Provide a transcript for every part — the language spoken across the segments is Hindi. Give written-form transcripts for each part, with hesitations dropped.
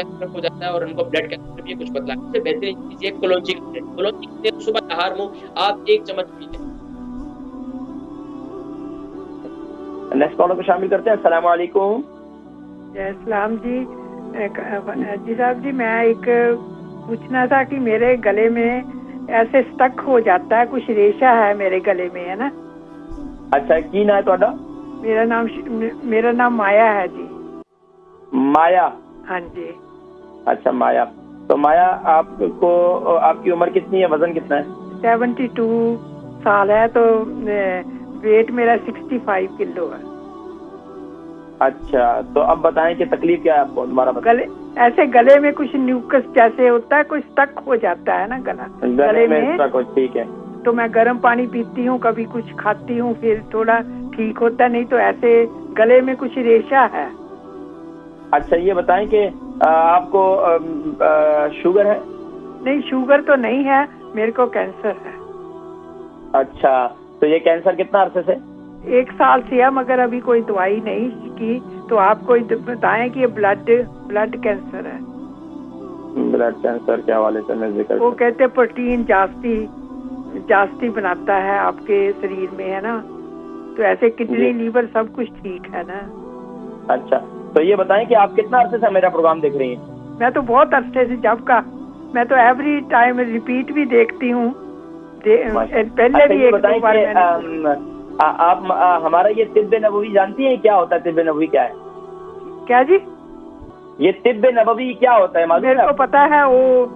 हो जाता है और उनको ब्लड कैंसर भी कुछ बतलाया। सबसे बेहतरीन चीज़ ये कलौंजी का तेल, कलौंजी का तेल सुबह नहार मुँह आप 1 चम्मच पी लें। नेक्स्ट कॉलर को शामिल करते हैं। अस्सलाम वालेकुम। सलाम जी। जी साहब जी, मैं एक पूछना था कि मेरे गले में ऐसे स्टक हो जाता है, कुछ रेशा है मेरे गले में, है ना। अच्छा, की ना है ਤੁਹਾਡਾ? मेरा नाम माया है जी। माया? हाँ जी। अच्छा माया, तो माया आपको, आपकी उम्र कितनी है, वजन कितना है? 72 साल है, तो वेट मेरा 65 किलो है। अच्छा, तो अब बताएं कि तकलीफ क्या है आपको, दोबारा बताएं। ऐसे गले में कुछ न्यूकस जैसे होता है, कुछ स्टक हो जाता है ना गले में स्टक हो, ठीक है। तो मैं गर्म पानी पीती हूँ, कभी कुछ खाती हूँ, फिर थोड़ा ठीक होता, नहीं तो ऐसे गले में कुछ रेशा है। अच्छा, ये बताएं कि आपको शुगर है? नहीं, शुगर तो नहीं है, मेरे को कैंसर है। अच्छा, तो ये कैंसर कितना अरसे से? 1 साल से है, मगर अभी कोई दवाई नहीं की, तो आप कोई बताएं कि ये ब्लड कैंसर है। ब्लड कैंसर के हवाले से मैं जिक्र, वो कहते प्रोटीन जास्ती बनाता है आपके शरीर में, है ना, तो ऐसे किडनी लीवर सब कुछ ठीक है ना। अच्छा, तो ये बताएं कि आप कितना अरसे से मेरा प्रोग्राम देख रही हैं? मैं तो बहुत अरसे से, जब का, मैं तो एवरी टाइम रिपीट भी देखती हूँ, पहले भी एक दो बार मैंने। आप हमारा ये तिब्बे नबवी जानती हैं क्या होता है? तिब्बे नबवी क्या है? क्या जी? ये तिब्बे नबवी क्या होता है मालूम है? मेरे को पता है, वो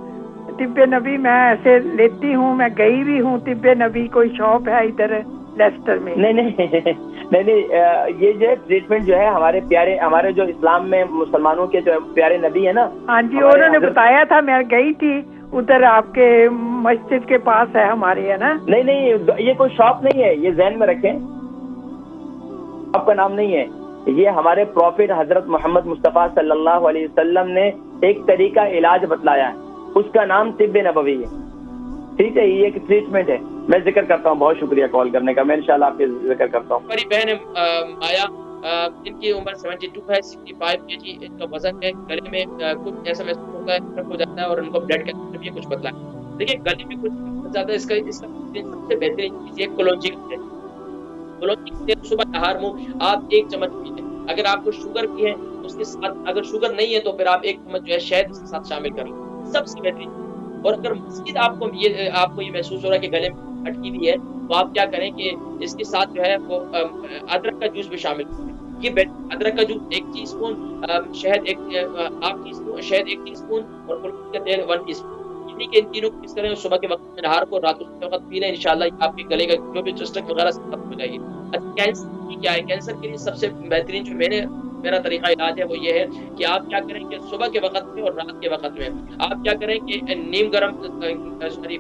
तिब्बे नबी मैं ऐसे लेती हूँ, मैं गई भी हूँ तिब्बे नबी, कोई शॉप है इधर लेस्टर में। नहीं, ये जो ट्रीटमेंट जो है हमारे प्यारे, हमारे जो इस्लाम में मुसलमानों के जो प्यारे नबी है ना। हाँ जी, उन्होंने बताया था, मैं गई थी उधर, आपके मस्जिद के पास है हमारे, है ना। नहीं, ये कोई शॉप नहीं है, ये ज़हन में रखें, आपका नाम नहीं है। ये हमारे प्रॉफिट हजरत मोहम्मद मुस्तफ़ा सल्लल्लाहु अलैहि वसल्लम ने एक तरीका इलाज बतलाया है, उसका नाम तिब्बे नबवी है। ठीक है, ये एक ट्रीटमेंट है, मैं जिक्र करता हूँ। बहुत शुक्रिया कॉल करने का, मैं इंशाल्लाह आपके जिक्र करता हूँ। हमारी बहन माया, इनकी उम्र 72 है, 65 केजी इनका वजन है। गले में कुछ ऐसा महसूस होता है, खराब हो जाता है और उनको ब्लड कैंसर भी कुछ बतलाया। देखिए, गले में कुछ ज्यादा इसका सबसे बेहतरीन चीज है कलौंजी का तेल। कलौंजी का तेल सुबह नहार मुँह आप 1 चम्मच पी लें। अगर आपको शुगर भी है उसके साथ, अगर शुगर नहीं है तो फिर आप 1 चम्मच जो है शहद इसके साथ शामिल कर लें, सबसे बेहतरीन। और अगर मज़ीद आपको ये महसूस हो रहा है कि गले में अटकी हुई है, तो आप क्या करें कि इसके साथ जो है वो अदरक का जूस भी शामिल करें। ये अदरक का जूस 1 टीस्पून, शहद 1/2 टीस्पून, शहद 1 टीस्पून और कलौंजी का तेल 1 टीस्पून। यानी कि इन तीनों को किस तरह सुबह के वक्त में नहार को, रात को वक्त पी लें, इंशाल्लाह आपके गले का जो भी चस्टक वगैरह खत्म हो जाएगी। अच्छा, कैंसर की क्या है? कैंसर के लिए सबसे बेहतरीन जो मेरा तरीका इलाज है वो ये है कि आप क्या करें कि सुबह के वक्त में और रात के वक्त में आप क्या करें कि नीम गरम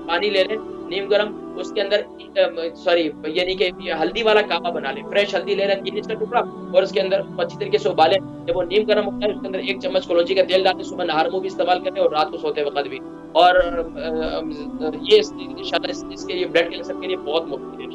पानी ले लें, नीम गरम, उसके अंदर यानी कि हल्दी वाला कावा बना लें, फ्रेश हल्दी ले लें 3 इंच का टुकड़ा, और उसके अंदर अच्छी तरीके से उबालें। जब वो नीम गरम होता है उसके अंदर 1 चम्मच कलौंजी का तेल डालें, सुबह नहार मुँह भी इस्तेमाल करें और रात को सोते वक्त भी। और ये इंशाल्लाह इसके लिए ब्लड कैंसर के लिए बहुत मुफ्त है।